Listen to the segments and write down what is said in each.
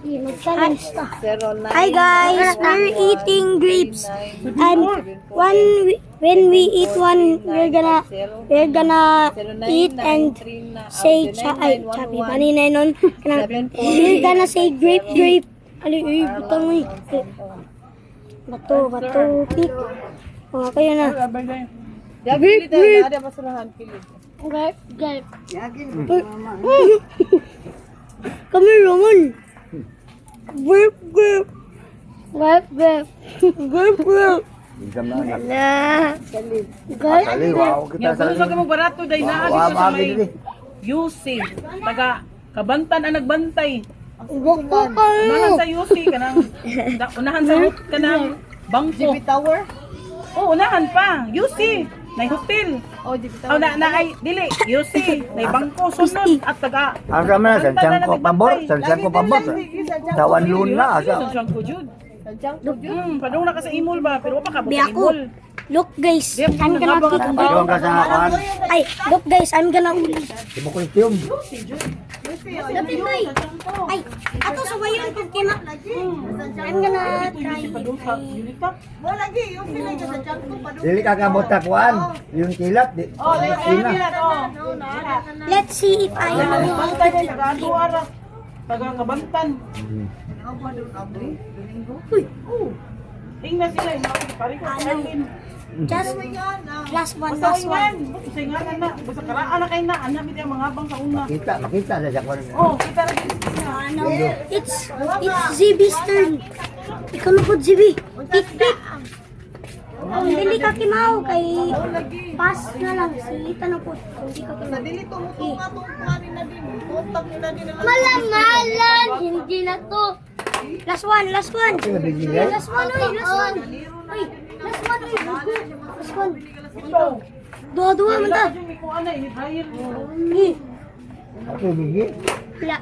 Hi guys, we're eating grapes, and when we eat one, we're gonna eat and say chabi manina nun. We're gonna say grape. Ali, butang mo. Bato, pik. Oh, kayo na. Grape. Come here, Roman. Grape. Minsan na anak. Grape. Wow, kita Gusto sa ka mo barato day na dito sa may UC. Taga Kabantan ang nagbantay. Boko Unahan kayo. sa UC kanang unahan sa kanang bangko. Tower? Oh, unahan pa. UC. Nay hotel. Oh, di ba? Oh, na ay dili. UC. Nay bangko sunod at taga. asa man sa siyangko pabor, sa siyangko pabor. Sa wanlun na asa. Sa siyangko jud. Padung na ka sa imol ba pero wa pa ka Di sa ako. imol. Look guys, Di, I'm gonna nagabang kick. ako. Pagawang ka sa kuan. Ay, look guys, I'm gonna uli. Di mo costume. Lapit boy. Ay, ato sa wayon kung kima. I'm gonna try. Mo lagi, yung sila ka sa tiyan ko pa doon. Dili ka kabot sa kuan. Yung kilat di. Oh, dili Sina. Let's see if I know. Bantay kay taga Aduara. Taga Kabantan. Uy, Tingnan sila, pare ko kanin. just last one. Basta ingan na. Basta karaan na kay na. Anak mi mga habang sa una. Makita sa siya kuan. Oh, kita ra Ano? It's ZB's turn. Ikaw na po, ZB. Kick flip. Dili ka kimaw kay pass na lang. Silita na po. Hindi ka kimaw. Dili tumutunga tong kuhanin na din. Kontak nila din na lang. Malamalan! Hindi na to. Last one. Ito na bigyan. Last one. Last one. Ito. Dua-dua man ta. Yung ko ana ni Brian. Ako bigyan. Wala.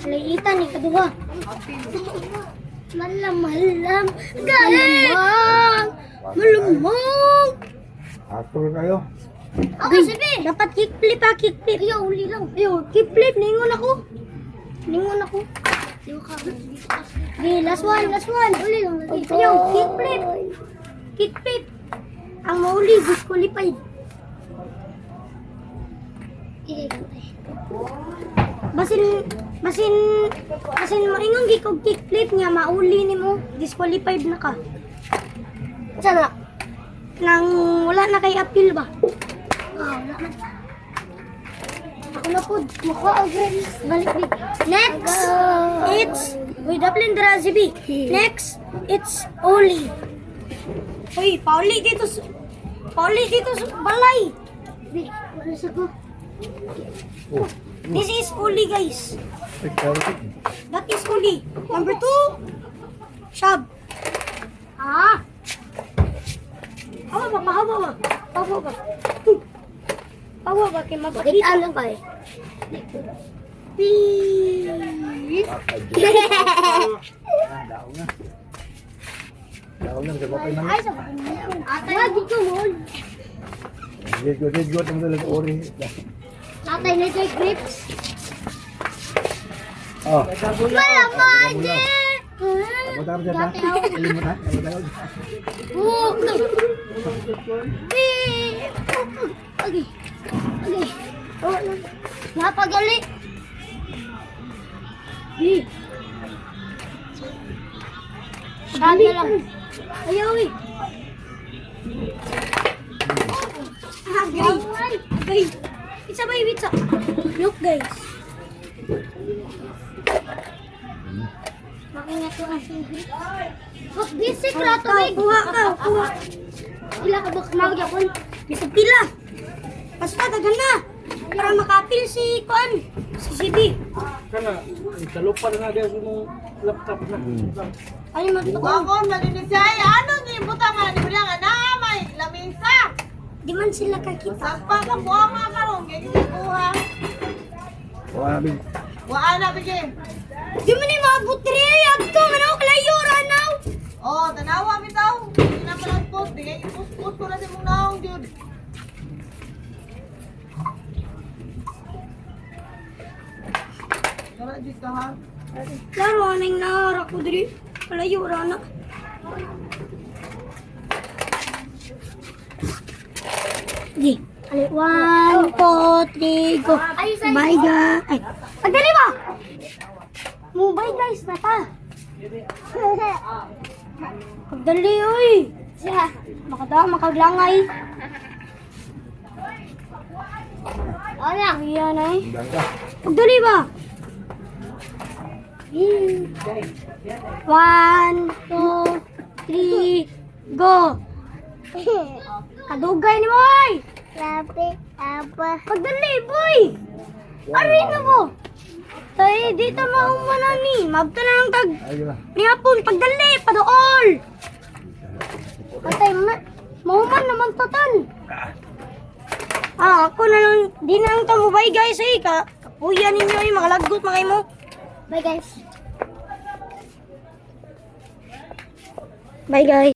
Salitan ni kaduha. Malam. Malamang. Atul kayo. Okay, sige. Dapat kickflip ha, kickflip. Ayaw, uli lang. Ayaw, kickflip. Ningon ako. Okay, last one. Uli lang. Ayaw, kickflip. Ang mauli, disqualified. Basin maringon gikog kickflip niya, mauli ni mo, disqualified na ka. Sana nang wala na kay appeal ba? Wala na. Ako na po, mukha again. Balik. Next, it's with Dublin Drazibi. Next, it's Oli. Uy, Pauli dito sa balay. Wala sa ko. This is Oli, guys. That is Oli. Number 2, Shab. Hawa ba? Kaya mapakita lang kayo. Peace. Daon na sa bakay man. Ay, sa atay. Wag dito mo. Dito ang dalag ori. Atay na dyan grips. Oh. Malaman din. Abot ako sa ta. Ilimot ha. Okay. Napagali. Sabi lang. Ayaw eh. Agay. Isa ba yung look guys. Makingat ko ang singit. Look, this secret. Kuha. Pila ka box magyapon. Bisa pila. Basta dagan na. Para makapil si Kuan. Si CB. Kana, talupan na dia mo laptop na. Ay, matuto. Ako, nalinisay. Ano ni butang nga ni Bria nga na may lamisa. Di man sila kakita. Sakpa ka buha nga karon kay hindi kuha. Wala bin. Wa ana bigay. Di man ni maabot diri. Adto man ako kalayo ranaw. Oh, tanawa bitaw. Hindi na pala post, digay i-post ko na sa mong naong jud. Wala jud ka ha. Laro anay nahara ko diri. Palayo rana. Di. Ali, 1, 2, 3, go. Bye guys. Ay, pagdali ba? Mubay guys na ta. Pagdali oy. Siya. Makaglangay. Ano? Iyan ay. Pagdali ba? 1, 2, 3, go! Kadugay ni boy! Lapit, apa? Pagdali, boy! Ari na mo! Tay, dito maumanan ni. Mabta na lang tag. Ni hapon, pagdali, padool! Patay, mauman naman total. Ako na lang, di na lang tamo. Bye guys, kapuyan ninyo yung mga lagot, mga mo. Bye guys. Bye guys.